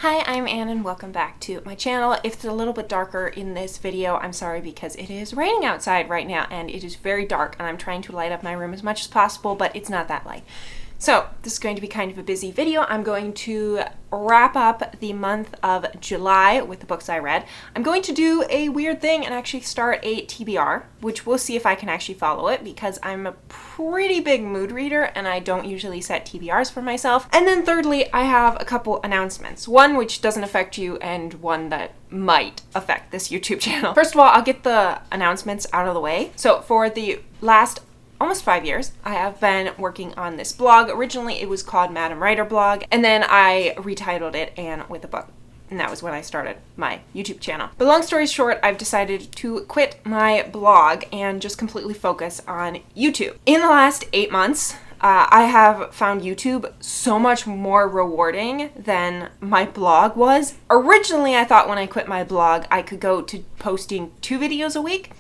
Hi, I'm Anne and welcome back to my channel. If it's a little bit darker in this video, I'm sorry because it is raining outside right now and it is very dark and I'm trying to light up my room as much as possible, but it's not that light. So this is going to be kind of a busy video. I'm going to wrap up the month of July with the books I read. I'm going to do a weird thing and actually start a TBR, which we'll see if I can actually follow it because I'm a pretty big mood reader and I don't usually set TBRs for myself. And then thirdly, I have a couple announcements. One which doesn't affect you and one that might affect this YouTube channel. First of all, I'll get the announcements out of the way. So for the last almost 5 years, I have been working on this blog. Originally, it was called Madam Writer Blog, and then I retitled it Anne with a Book. And that was when I started my YouTube channel. But long story short, I've decided to quit my blog and just completely focus on YouTube. In the last 8 months, I have found YouTube so much more rewarding than my blog was. Originally, I thought when I quit my blog, I could go to posting 2 videos a week.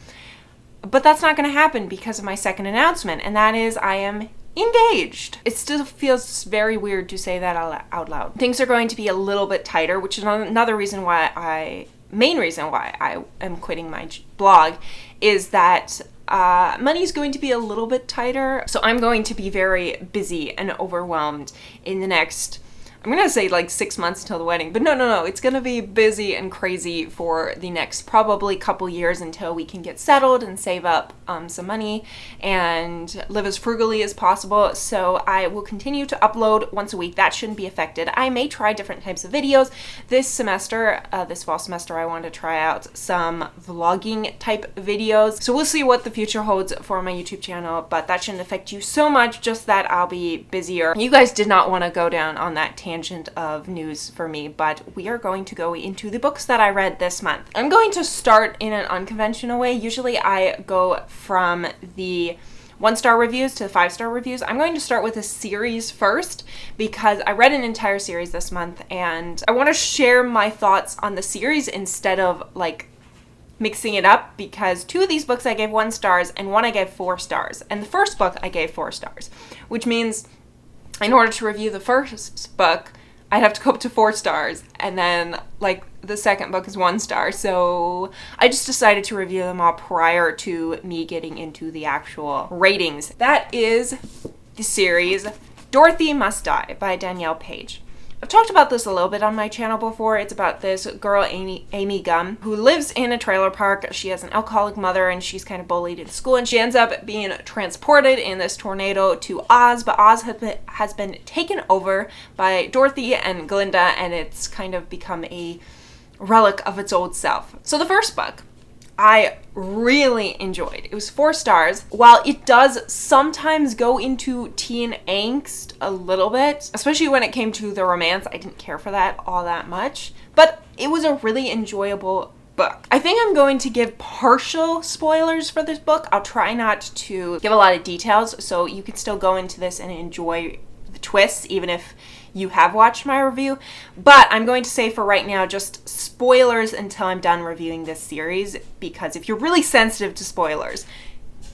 But that's not going to happen because of my second announcement, and that is I am engaged. It still feels very weird to say that out loud. Things are going to be a little bit tighter, which is another reason why main reason why I am quitting my blog is that money is going to be a little bit tighter. So I'm going to be very busy and overwhelmed in the next, I'm gonna say like 6 months until the wedding, but no, it's gonna be busy and crazy for the next probably couple years until we can get settled and save up some money and live as frugally as possible. So I will continue to upload once a week. That shouldn't be affected. I may try different types of videos. This semester, this fall semester, I want to try out some vlogging type videos. So we'll see what the future holds for my YouTube channel, but that shouldn't affect you so much, just that I'll be busier. You guys did not want to go down on that tangent of news for me, but we are going to go into the books that I read this month. I'm going to start in an unconventional way. Usually I go from the 1-star reviews to 5-star reviews. I'm going to start with a series first because I read an entire series this month and I want to share my thoughts on the series instead of like mixing it up, because 2 of these books I gave 1 stars and 1 I gave 4 stars. And the first book I gave 4 stars, which means in order to review the first book, I'd have to go up to 4 stars, and then like the second book is 1 star. So I just decided to review them all prior to me getting into the actual ratings. That is the series Dorothy Must Die by Danielle Page. I've talked about this a little bit on my channel before. It's about this girl, Amy Gum, who lives in a trailer park. She has an alcoholic mother and she's kind of bullied in school, and she ends up being transported in this tornado to Oz, but Oz has been taken over by Dorothy and Glinda, and it's kind of become a relic of its old self. So the first book I really enjoyed. It was 4 stars. While it does sometimes go into teen angst a little bit, especially when it came to the romance, I didn't care for that all that much, but it was a really enjoyable book. I think I'm going to give partial spoilers for this book. I'll try not to give a lot of details, so you can still go into this and enjoy the twists, even if you have watched my review. But I'm going to say for right now, just spoilers until I'm done reviewing this series, because if you're really sensitive to spoilers,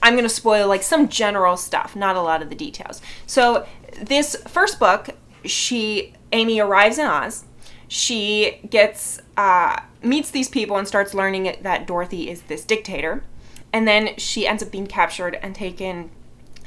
I'm going to spoil like some general stuff, not a lot of the details. So this first book, Amy arrives in Oz. She meets these people and starts learning that Dorothy is this dictator. And then she ends up being captured and taken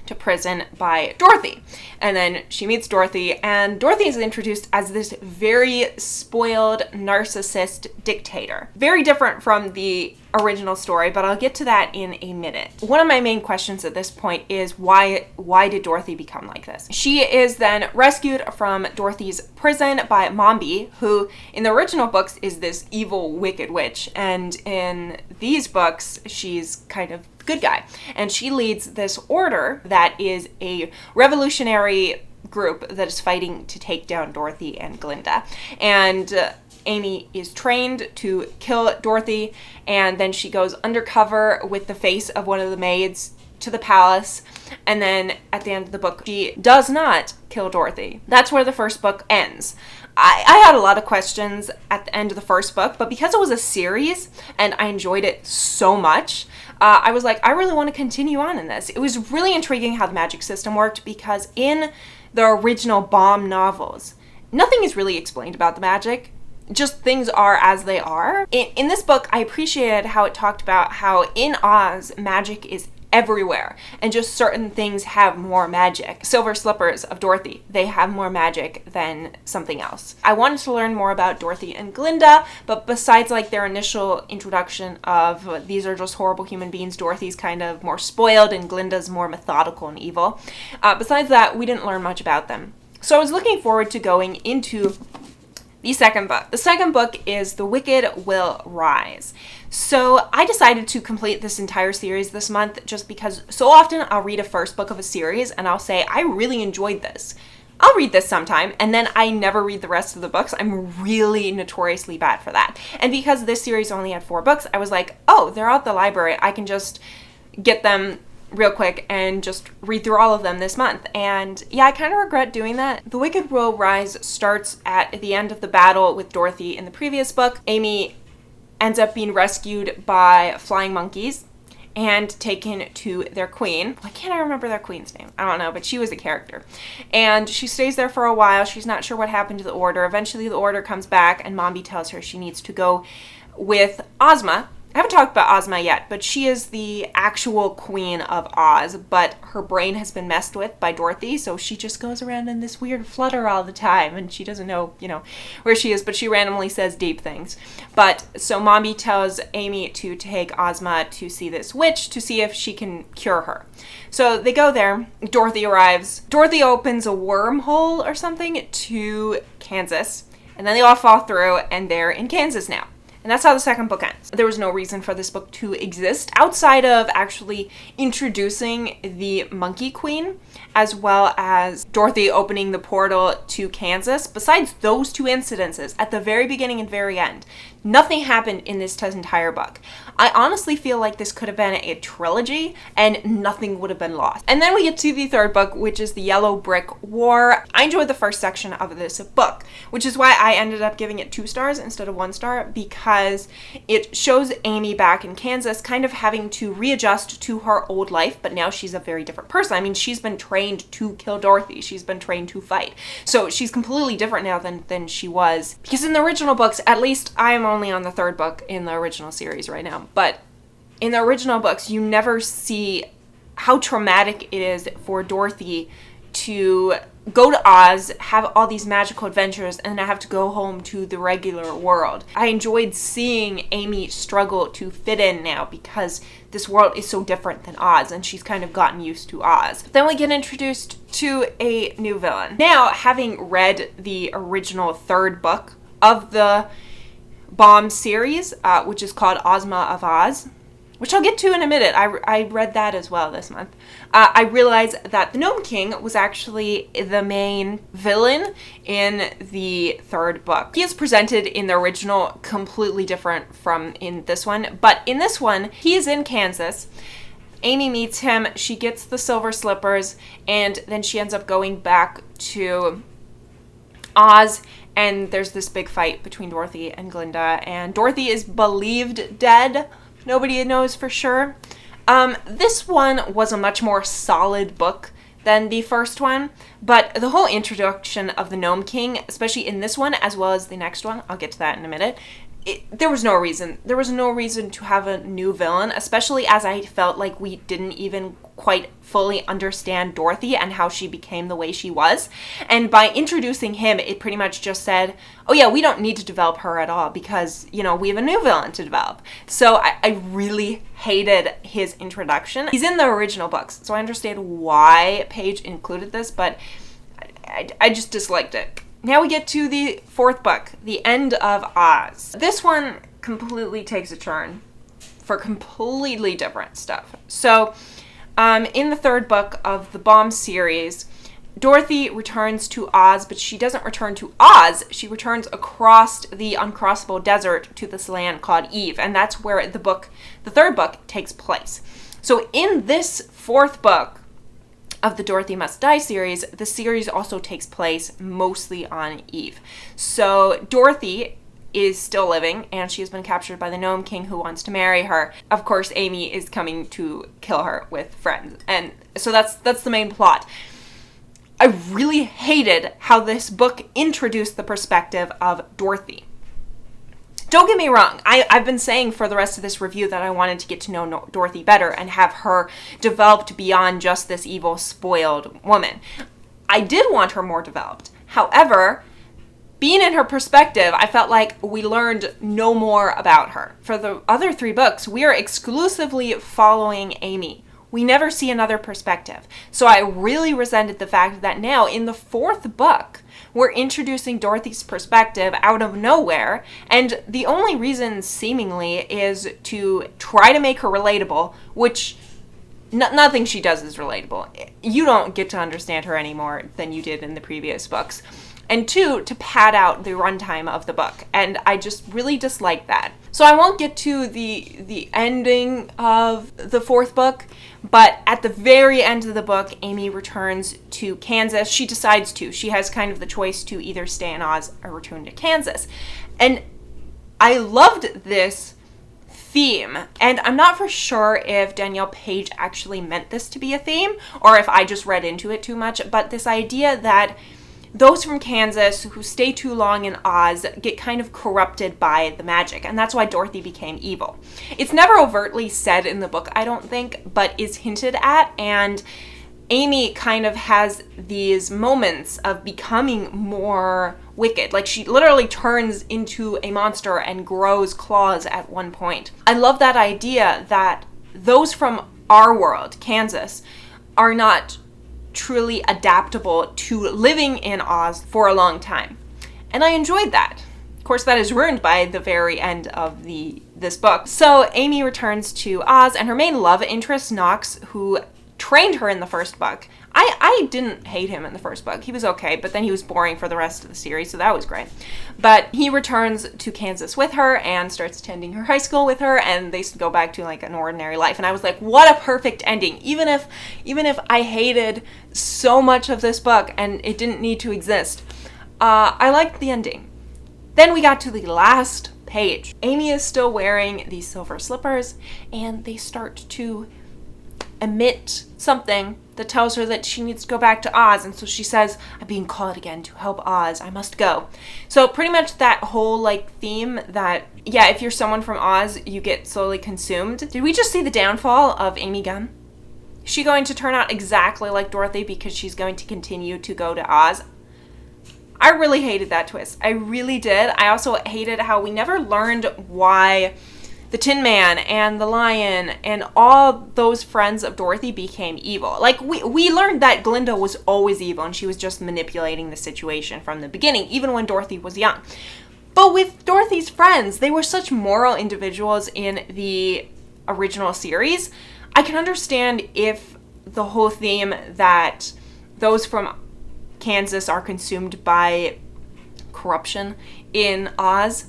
to prison by Dorothy. And then she meets Dorothy, and Dorothy is introduced as this very spoiled narcissist dictator. Very different from the original story, but I'll get to that in a minute. One of my main questions at this point is why did Dorothy become like this? She is then rescued from Dorothy's prison by Mombi, who in the original books is this evil, wicked witch, and in these books she's kind of good guy, and she leads this order that is a revolutionary group that is fighting to take down Dorothy and Glinda. And Amy is trained to kill Dorothy, and then she goes undercover with the face of one of the maids to the palace, and then at the end of the book she does not kill Dorothy. That's where the first book ends. I had a lot of questions at the end of the first book, but because it was a series and I enjoyed it so much, I was like, I really want to continue on in this. It was really intriguing how the magic system worked, because in the original Baum novels, nothing is really explained about the magic. just things are as they are. In this book, I appreciated how it talked about how in Oz, magic is everywhere, and just certain things have more magic. Silver slippers of Dorothy, they have more magic than something else. I wanted to learn more about Dorothy and Glinda, but besides like their initial introduction of these are just horrible human beings, Dorothy's kind of more spoiled and Glinda's more methodical and evil. Besides that, we didn't learn much about them. So I was looking forward to going into the second book. The second book is The Wicked Will Rise. So I decided to complete this entire series this month just because so often I'll read a first book of a series and I'll say, I really enjoyed this. I'll read this sometime, and then I never read the rest of the books. I'm really notoriously bad for that. And because this series only had 4 books, I was like, oh, they're out at the library. I can just get them real quick and just read through all of them this month. And yeah, I kind of regret doing that. The Wicked Will Rise starts at the end of the battle with Dorothy in the previous book. Amy ends up being rescued by flying monkeys and taken to their queen. Why can't I remember their queen's name? I don't know, but she was a character. And she stays there for a while. She's not sure what happened to the order. Eventually the order comes back and Mombi tells her she needs to go with Ozma. I haven't talked about Ozma yet, but she is the actual queen of Oz, but her brain has been messed with by Dorothy, so she just goes around in this weird flutter all the time, and she doesn't know, where she is, but she randomly says deep things. But, so Mombi tells Amy to take Ozma to see this witch to see if she can cure her. So they go there, Dorothy arrives. Dorothy opens a wormhole or something to Kansas, and then they all fall through, and they're in Kansas now. And that's how the second book ends. There was no reason for this book to exist outside of actually introducing the Monkey Queen, as well as Dorothy opening the portal to Kansas. Besides those 2 incidences at the very beginning and very end, nothing happened in this entire book. I honestly feel like this could have been a trilogy and nothing would have been lost. And then we get to the third book, which is The Yellow Brick War. I enjoyed the first section of this book, which is why I ended up giving it 2 stars instead of 1 star, because it shows Amy back in Kansas kind of having to readjust to her old life, but now she's a very different person. I mean, she's been trained to kill Dorothy. She's been trained to fight. So she's completely different now than she was. Because in the original books, at least I'm only on the 3rd book in the original series right now, but in the original books, you never see how traumatic it is for Dorothy to go to Oz, have all these magical adventures, and then have to go home to the regular world. I enjoyed seeing Amy struggle to fit in now because this world is so different than Oz, and she's kind of gotten used to Oz. Then we get introduced to a new villain. Now, having read the original 3rd book of the Bomb series, which is called Ozma of Oz, which I'll get to in a minute. I read that as well this month. I realized that the Gnome King was actually the main villain in the 3rd book. He is presented in the original completely different from in this one, but in this one, he is in Kansas. Amy meets him, she gets the silver slippers, and then she ends up going back to Oz, and there's this big fight between Dorothy and Glinda, and Dorothy is believed dead. Nobody knows for sure. This one was a much more solid book than the first one, but the whole introduction of the Gnome King, especially in this one as well as the next one, I'll get to that in a minute, there was no reason. There was no reason to have a new villain, especially as I felt like we didn't even quite fully understand Dorothy and how she became the way she was. And by introducing him, it pretty much just said, oh yeah, we don't need to develop her at all because, we have a new villain to develop. So I really hated his introduction. He's in the original books, so I understand why Paige included this, but I just disliked it. Now we get to the 4th book, The End of Oz. This one completely takes a turn for completely different stuff. So, in the 3rd book of the Bomb series, Dorothy returns to Oz, but she doesn't return to Oz. She returns across the uncrossable desert to this land called Eve, and that's where the 3rd book takes place. So in this 4th book of the Dorothy Must Die series, the series also takes place mostly on Eve. So Dorothy is still living, and she has been captured by the Gnome King who wants to marry her. Of course, Amy is coming to kill her with friends, and so that's the main plot. I really hated how this book introduced the perspective of Dorothy. Don't get me wrong, I've been saying for the rest of this review that I wanted to get to know Dorothy better and have her developed beyond just this evil, spoiled woman. I did want her more developed. However, being in her perspective, I felt like we learned no more about her. For the other 3 books, we are exclusively following Amy. We never see another perspective. So I really resented the fact that now in the 4th book, we're introducing Dorothy's perspective out of nowhere, and the only reason seemingly is to try to make her relatable, which nothing she does is relatable. You don't get to understand her any more than you did in the previous books. And 2, to pad out the runtime of the book, and I just really dislike that. So I won't get to the ending of the 4th book, but at the very end of the book, Amy returns to Kansas. She decides to. She has kind of the choice to either stay in Oz or return to Kansas. And I loved this theme, and I'm not for sure if Danielle Page actually meant this to be a theme, or if I just read into it too much, but this idea that those from Kansas who stay too long in Oz get kind of corrupted by the magic, and that's why Dorothy became evil. It's never overtly said in the book, I don't think, but is hinted at, and Amy kind of has these moments of becoming more wicked. Like, she literally turns into a monster and grows claws at one point. I love that idea that those from our world, Kansas, are not truly adaptable to living in Oz for a long time. And I enjoyed that. Of course, that is ruined by the very end of this book. So Amy returns to Oz, and her main love interest, Knox, who trained her in the 1st book. I didn't hate him in the 1st book. He was okay, but then he was boring for the rest of the series, so that was great. But he returns to Kansas with her and starts attending her high school with her, and they go back to like an ordinary life. And I was like, what a perfect ending. Even if I hated so much of this book and it didn't need to exist, I liked the ending. Then we got to the last page. Amy is still wearing these silver slippers, and they start to emit something that tells her that she needs to go back to Oz, and so she says, I'm being called again to help Oz, I must go. So pretty much that whole like theme that, yeah, if you're someone from Oz, you get slowly consumed. Did we just see the downfall of Amy Gunn? Is she going to turn out exactly like Dorothy because she's going to continue to go to Oz? I really hated that twist. I really did. I also hated how we never learned why the Tin Man and the Lion and all those friends of Dorothy became evil. Like, we learned that Glinda was always evil and she was just manipulating the situation from the beginning, even when Dorothy was young. But with Dorothy's friends, they were such moral individuals in the original series. I can understand if the whole theme that those from Kansas are consumed by corruption in Oz,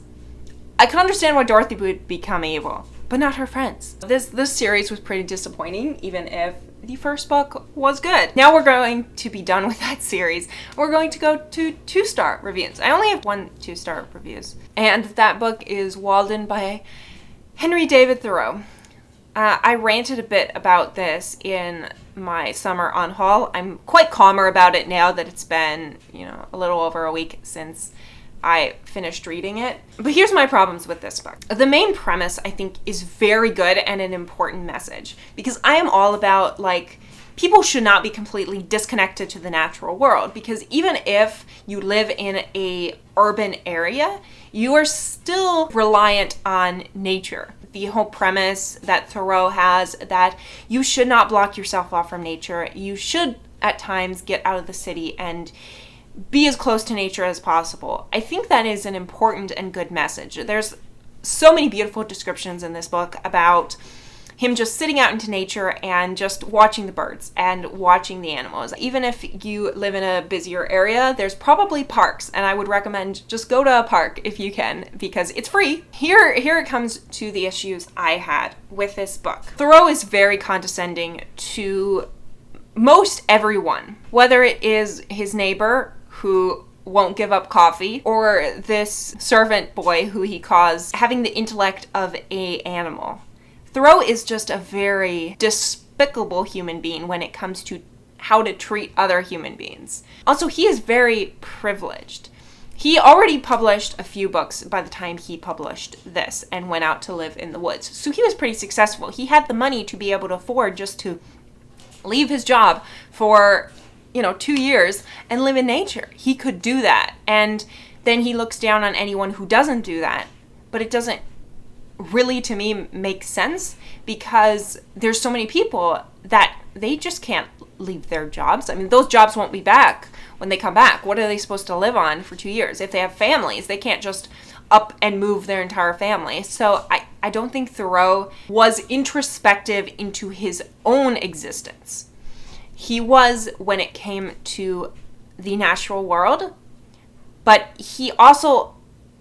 I can understand why Dorothy would become evil, but not her friends. This series was pretty disappointing, even if the 1st book was good. Now we're going to be done with that series. We're going to go to 2-star reviews. I only have 1 2-star reviews, and that book is Walden by Henry David Thoreau. I ranted a bit about this in my summer on haul. I'm quite calmer about it now that it's been, a little over a week since I finished reading it. But here's my problems with this book. The main premise, I think, is very good and an important message, because I am all about, like, people should not be completely disconnected to the natural world, because even if you live in a urban area, you are still reliant on nature. The whole premise that Thoreau has, that you should not block yourself off from nature. You should, at times, get out of the city and be as close to nature as possible. I think that is an important and good message. There's so many beautiful descriptions in this book about him just sitting out into nature and just watching the birds and watching the animals. Even if you live in a busier area, there's probably parks, and I would recommend just go to a park if you can, because it's free. Here it comes to the issues I had with this book. Thoreau is very condescending to most everyone, whether it is his neighbor who won't give up coffee, or this servant boy who he calls having the intellect of an animal. Thoreau is just a very despicable human being when it comes to how to treat other human beings. Also, he is very privileged. He already published a few books by the time he published this and went out to live in the woods. So he was pretty successful. He had the money to be able to afford just to leave his job for, 2 years and live in nature. He could do that. And then he looks down on anyone who doesn't do that. But it doesn't really, to me, make sense because there's so many people that they just can't leave their jobs. I mean, those jobs won't be back when they come back. What are they supposed to live on for 2 years? If they have families, they can't just up and move their entire family. So I don't think Thoreau was introspective into his own existence. He was when it came to the natural world, but he also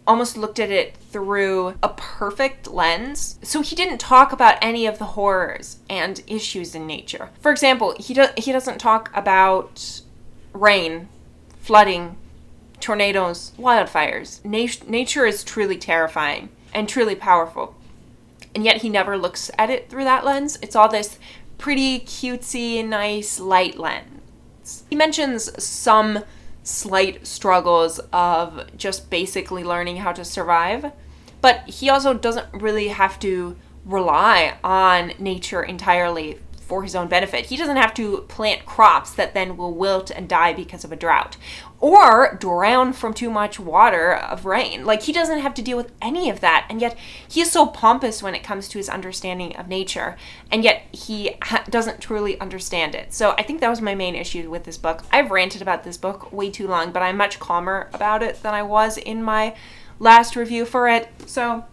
almost looked at it through a perfect lens. So he didn't talk about any of the horrors and issues in nature. For example, he doesn't talk about rain, flooding, tornadoes, wildfires. Nature is truly terrifying and truly powerful. And yet he never looks at it through that lens. It's all this pretty cutesy, nice, light lens. He mentions some slight struggles of just basically learning how to survive, but he also doesn't really have to rely on nature entirely for his own benefit. He doesn't have to plant crops that then will wilt and die because of a drought or drown from too much water of rain. Like, he doesn't have to deal with any of that, and yet he is so pompous when it comes to his understanding of nature, and yet he doesn't truly understand it. So I think that was my main issue with this book. I've ranted about this book way too long, but I'm much calmer about it than I was in my last review for it. So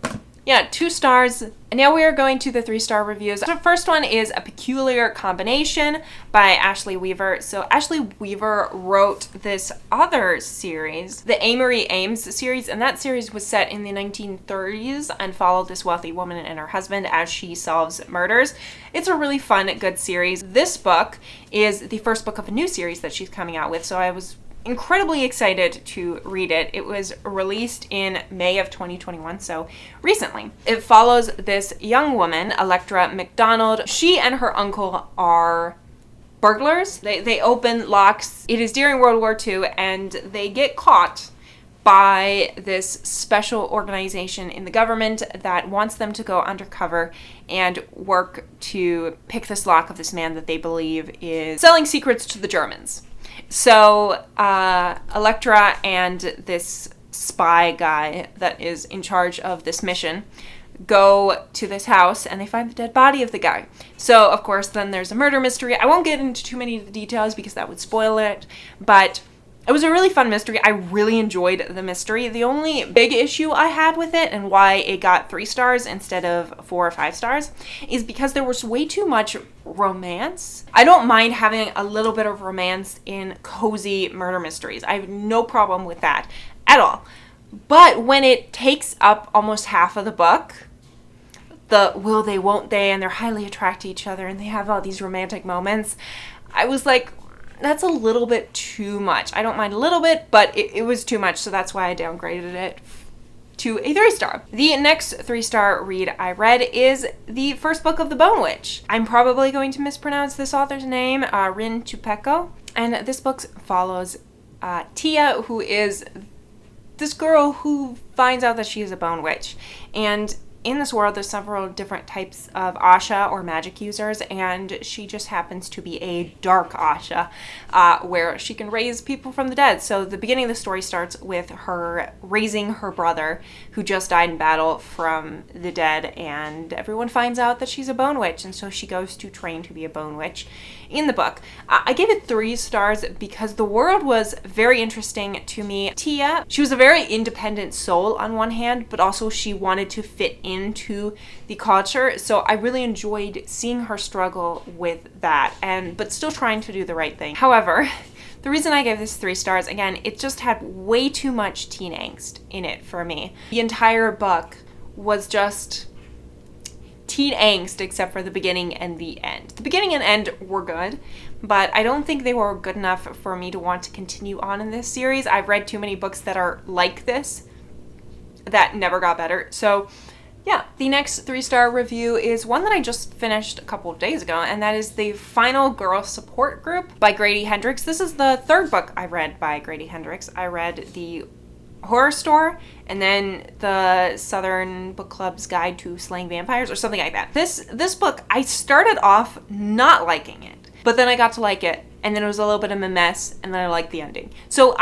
yeah, 2 stars. And now we are going to the 3-star reviews. The first one is A Peculiar Combination by Ashley Weaver. So Ashley Weaver wrote this other series, the Amory Ames series, and that series was set in the 1930s and followed this wealthy woman and her husband as she solves murders. It's a really fun, good series. This book is the first book of a new series that she's coming out with, so I was incredibly excited to read it. It was released in May of 2021, so recently. It follows this young woman, Electra McDonald. She and her uncle are burglars. They open locks. It is during World War II, and they get caught by this special organization in the government that wants them to go undercover and work to pick this lock of this man that they believe is selling secrets to the Germans. So Electra and this spy guy that is in charge of this mission go to this house and they find the dead body of the guy. So of course then there's a murder mystery. I won't get into too many of the details because that would spoil it, but it was a really fun mystery. I really enjoyed the mystery. The only big issue I had with it and why it got 3 stars instead of 4 or 5 stars is because there was way too much romance. I don't mind having a little bit of romance in cozy murder mysteries. I have no problem with that at all. But when it takes up almost half of the book, the will they, won't they, and they're highly attracted to each other and they have all these romantic moments, I was like, that's a little bit too much. I don't mind a little bit, but it was too much, so that's why I downgraded it to a 3-star. The next 3-star read I read is the first book of The Bone Witch. I'm probably going to mispronounce this author's name, Rin Tupeko, and this book follows Tia, who is this girl who finds out that she is a bone witch. And in this world, there's several different types of Asha or magic users, and she just happens to be a dark Asha, where she can raise people from the dead. So the beginning of the story starts with her raising her brother, who just died in battle, from the dead, and everyone finds out that she's a bone witch, and so she goes to train to be a bone witch in the book. I gave it 3 stars because the world was very interesting to me. Tia, she was a very independent soul on one hand, but also she wanted to fit into the culture, so I really enjoyed seeing her struggle with that, but still trying to do the right thing. However, the reason I gave this 3 stars, again, it just had way too much teen angst in it for me. The entire book was just teen angst except for the beginning and the end. The beginning and end were good, but I don't think they were good enough for me to want to continue on in this series. I've read too many books that are like this that never got better. So yeah, the next 3-star review is one that I just finished a couple of days ago, and that is The Final Girl Support Group by Grady Hendrix. This is the 3rd book I read by Grady Hendrix. I read the Horror Store, and then the Southern Book Club's Guide to Slaying Vampires, or something like that. This book, I started off not liking it, but then I got to like it, and then it was a little bit of a mess, and then I liked the ending. So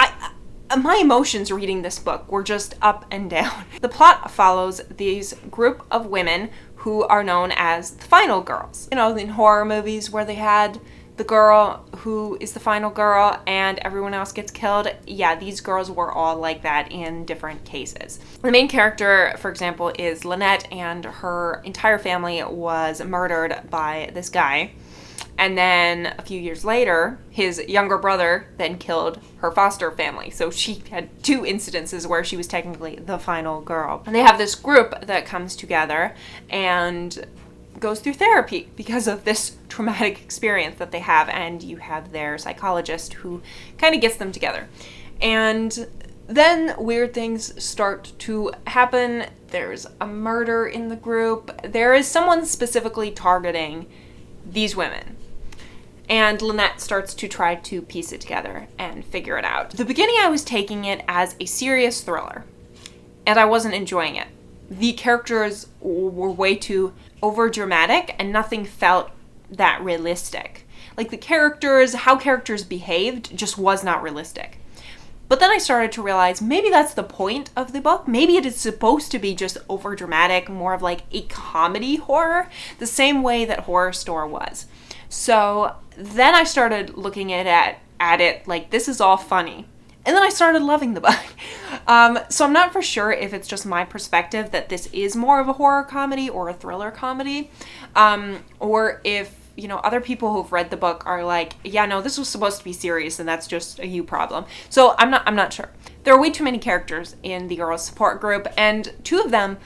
my emotions reading this book were just up and down. The plot follows these group of women who are known as the final girls. You know, in horror movies where they had the girl who is the final girl and everyone else gets killed. Yeah, these girls were all like that in different cases. The main character, for example, is Lynette, and her entire family was murdered by this guy. And then a few years later, his younger brother then killed her foster family. So she had 2 incidences where she was technically the final girl. And they have this group that comes together and goes through therapy because of this traumatic experience that they have. And you have their psychologist who kind of gets them together. And then weird things start to happen. There's a murder in the group. There is someone specifically targeting these women. And Lynette starts to try to piece it together and figure it out. At the beginning, I was taking it as a serious thriller, and I wasn't enjoying it. The characters were way too overdramatic, and nothing felt that realistic. Like the characters, how characters behaved just was not realistic. But then I started to realize maybe that's the point of the book. Maybe it is supposed to be just overdramatic, more of like a comedy horror, the same way that Horror Store was. So then I started looking at it like, this is all funny. And then I started loving the book. So I'm not for sure if it's just my perspective that this is more of a horror comedy or a thriller comedy, or if, you know, other people who've read the book are like, yeah, no, this was supposed to be serious and that's just a you problem. So I'm not sure. There are way too many characters in the girls' support group, and 2 of them,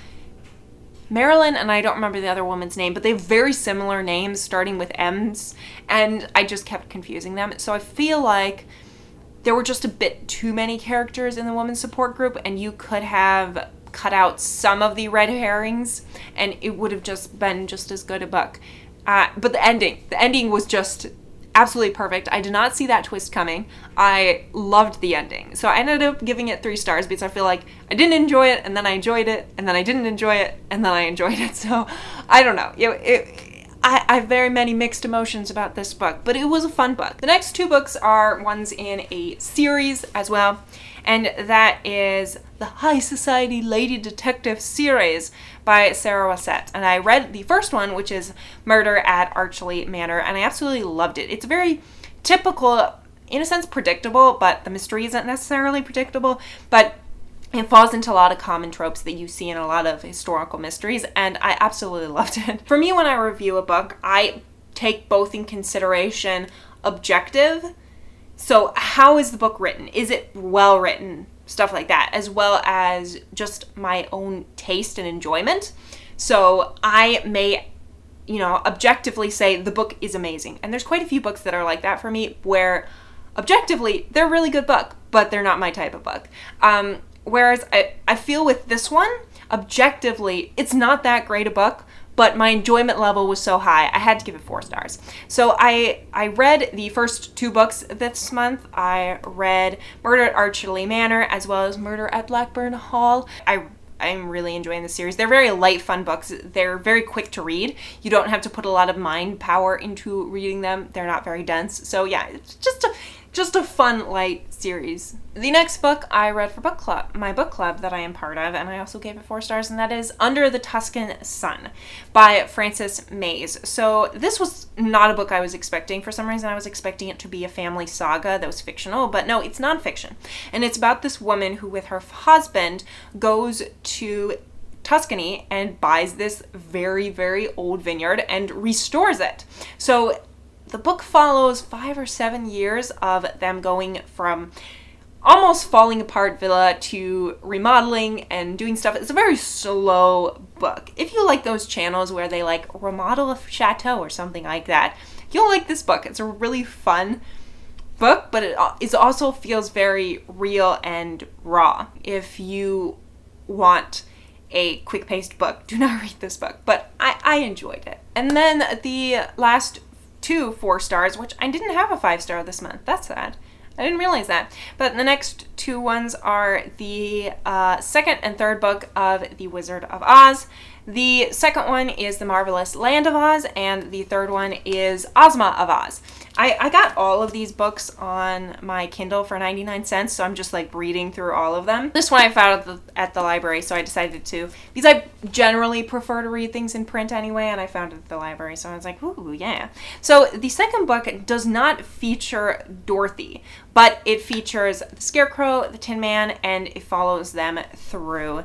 Marilyn and I don't remember the other woman's name, but they have very similar names starting with M's, and I just kept confusing them. So I feel like there were just a bit too many characters in the women's support group, and you could have cut out some of the red herrings, and it would have just been just as good a book. But the ending was just absolutely perfect. I did not see that twist coming. I loved the ending. So I ended up giving it 3 stars because I feel like I didn't enjoy it, and then I enjoyed it, and then I didn't enjoy it, and then I enjoyed it. So I don't know. I have very many mixed emotions about this book, but it was a fun book. The next 2 books are ones in a series as well, and that is the High Society Lady Detective series by Sarah Wassett. And I read the first one, which is Murder at Archley Manor, and I absolutely loved it. It's very typical, in a sense predictable, but the mystery isn't necessarily predictable, but it falls into a lot of common tropes that you see in a lot of historical mysteries, and I absolutely loved it. For me, when I review a book, I take both in consideration objective, so how is the book written? Is it well written? Stuff like that, as well as just my own taste and enjoyment. So I may, you know, objectively say the book is amazing. And there's quite a few books that are like that for me, where objectively they're a really good book, but they're not my type of book. Whereas I feel with this one, objectively, it's not that great a book, but my enjoyment level was so high, I had to give it 4 stars. So I read the first 2 books this month. I read Murder at Archley Manor as well as Murder at Blackburn Hall. I'm really enjoying the series. They're very light, fun books. They're very quick to read. You don't have to put a lot of mind power into reading them. They're not very dense. So yeah, it's just a fun, light series. The next book I read for book club, my book club that I am part of, and I also gave it 4 stars, and that is Under the Tuscan Sun by Frances Mays. So this was not a book I was expecting. For some reason, I was expecting it to be a family saga that was fictional, but no, it's nonfiction. And it's about this woman who, with her husband, goes to Tuscany and buys this very, very old vineyard and restores it. So the book follows 5 or 7 years of them going from almost falling apart villa to remodeling and doing stuff. It's a very slow book. If you like those channels where they like remodel a chateau or something like that, you'll like this book. It's a really fun book, but it also feels very real and raw. If you want a quick-paced book, do not read this book, but I enjoyed it. And then the last 2 4 stars, which I didn't have a 5 star this month. That's sad. I didn't realize that. But the next two ones are the second and third book of The Wizard of Oz. The second one is The Marvelous Land of Oz, and the third one is Ozma of Oz. I got all of these books on my Kindle for 99 cents, so I'm just like reading through all of them. This one I found at the library, so I decided to, because I generally prefer to read things in print anyway, and I found it at the library, so I was like, ooh, yeah. So the second book does not feature Dorothy, but it features the Scarecrow, the Tin Man, and it follows them through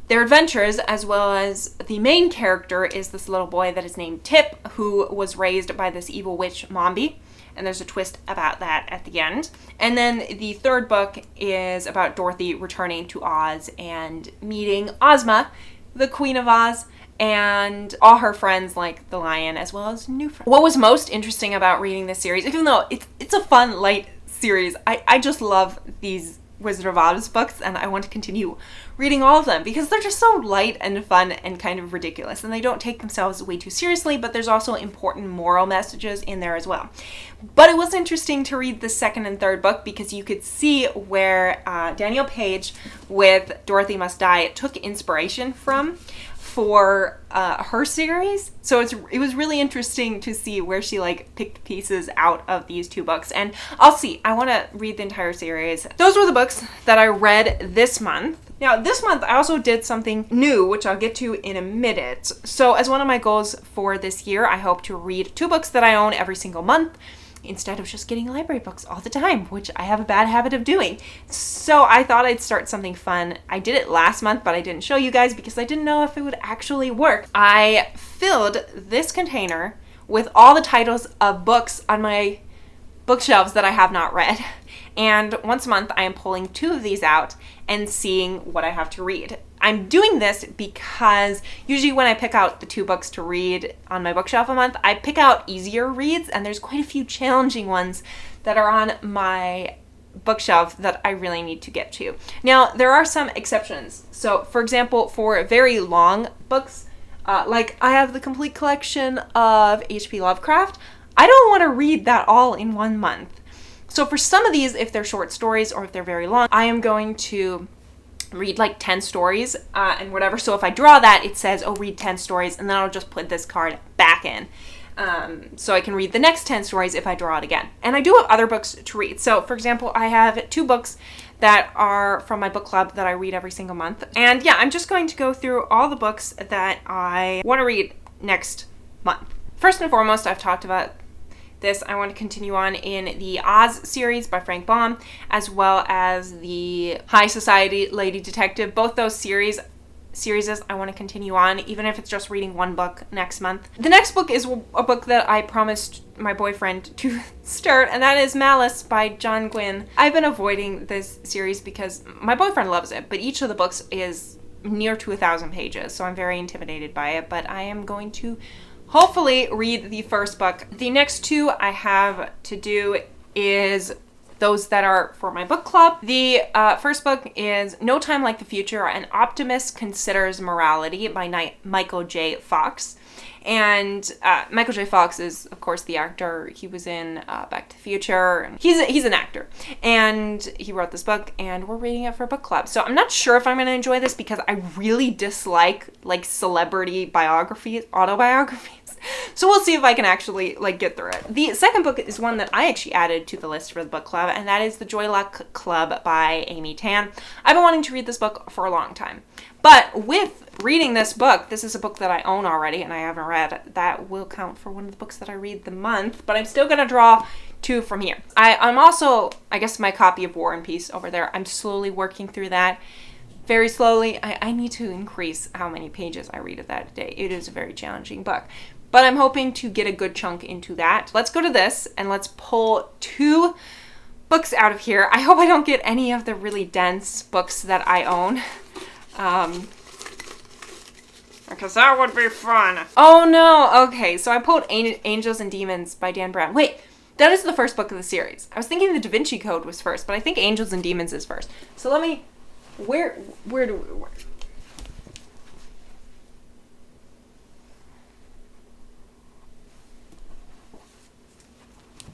their adventures, as well as the main character is this little boy that is named Tip, who was raised by this evil witch, Mombi. And there's a twist about that at the end. And then the third book is about Dorothy returning to Oz and meeting Ozma, the Queen of Oz, and all her friends like the lion, as well as new friends. What was most interesting about reading this series, even though it's a fun, light series, I just love these Wizard of Oz books, and I want to continue reading all of them because they're just so light and fun and kind of ridiculous, and they don't take themselves way too seriously, but there's also important moral messages in there as well. But it was interesting to read the second and third book because you could see where Daniel Page with Dorothy Must Die took inspiration from for her series. So it was really interesting to see where she like picked pieces out of these two books. And I'll see. I want to read the entire series. Those were the books that I read this month. Now, this month I also did something new, which I'll get to in a minute. So as one of my goals for this year, I hope to read 2 books that I own every single month, instead of just getting library books all the time, which I have a bad habit of doing. So I thought I'd start something fun. I did it last month, but I didn't show you guys because I didn't know if it would actually work. I filled this container with all the titles of books on my bookshelves that I have not read. And once a month, I am pulling 2 of these out and seeing what I have to read. I'm doing this because usually when I pick out the 2 books to read on my bookshelf a month, I pick out easier reads, and there's quite a few challenging ones that are on my bookshelf that I really need to get to. Now, there are some exceptions. So, for example, for very long books, like I have the complete collection of H.P. Lovecraft, I don't want to read that all in 1 month. So for some of these, if they're short stories or if they're very long, I am going to read like 10 stories and whatever. So if I draw that, it says, oh, read 10 stories, and then I'll just put this card back in. So I can read the next 10 stories if I draw it again. And I do have other books to read. So for example, I have 2 books that are from my book club that I read every single month. And yeah, I'm just going to go through all the books that I want to read next month. First and foremost, I've talked about this. I want to continue on in the Oz series by Frank Baum, as well as the High Society Lady Detective. Both those series I want to continue on, even if it's just reading 1 book next month. The next book is a book that I promised my boyfriend to start, and that is Malice by John Gwynne. I've been avoiding this series because my boyfriend loves it, but each of the books is near to 1,000 pages, so I'm very intimidated by it, but I am going to hopefully read the first book. The next 2 I have to do is those that are for my book club. The first book is No Time Like the Future, An Optimist Considers Morality by Michael J. Fox. And Michael J. Fox is, of course, the actor. He was in Back to the Future. He's an actor. And he wrote this book, and we're reading it for book club. So I'm not sure if I'm going to enjoy this because I really dislike, like, celebrity biographies, autobiographies. So we'll see if I can actually, like, get through it. The second book is one that I actually added to the list for the book club, and that is The Joy Luck Club by Amy Tan. I've been wanting to read this book for a long time. But with reading this book, this is a book that I own already and I haven't read. That will count for one of the books that I read the month, but I'm still going to draw 2 from here. I'm also, I guess my copy of War and Peace over there, I'm slowly working through that. Very slowly. I need to increase how many pages I read of that a day. It is a very challenging book. But I'm hoping to get a good chunk into that. Let's go to this and let's pull 2 books out of here. I hope I don't get any of the really dense books that I own. Because that would be fun. Oh no, okay, so I pulled Angels and Demons by Dan Brown. Wait, that is the first book of the series. I was thinking the Da Vinci Code was first, but I think Angels and Demons is first. So let me, where do we,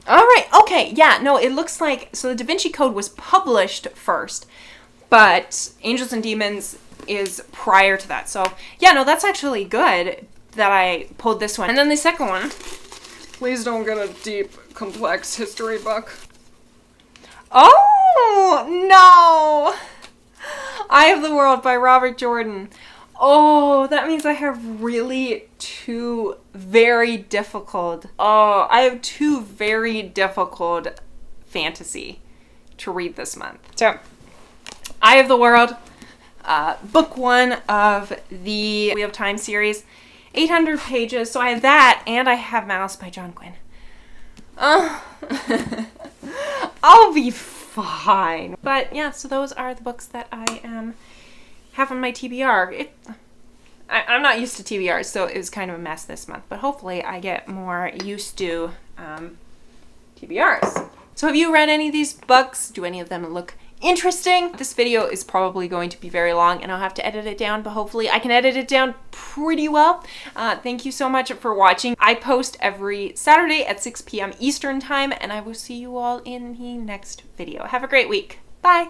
All right, okay. okay. Yeah, no, it looks like, so the Da Vinci Code was published first, but Angels and Demons is prior to that. So yeah, no, that's actually good that I pulled this one. And then the second one, please don't get a deep, complex history book. Oh, no! Eye of the World by Robert Jordan. Oh, that means I have really two very difficult, I have two very difficult fantasy to read this month. So, Eye of the World, book one of the Wheel of Time series, 800 pages. So I have that, and I have Malice by John Gwynne. I'll be fine. But yeah, so those are the books that I have on my TBR. I'm not used to TBRs, so it was kind of a mess this month, but hopefully I get more used to TBRs. So have you read any of these books? Do any of them look interesting? This video is probably going to be very long and I'll have to edit it down, but hopefully I can edit it down pretty well. Thank you so much for watching. I post every Saturday at 6 p.m. Eastern time, and I will see you all in the next video. Have a great week. Bye.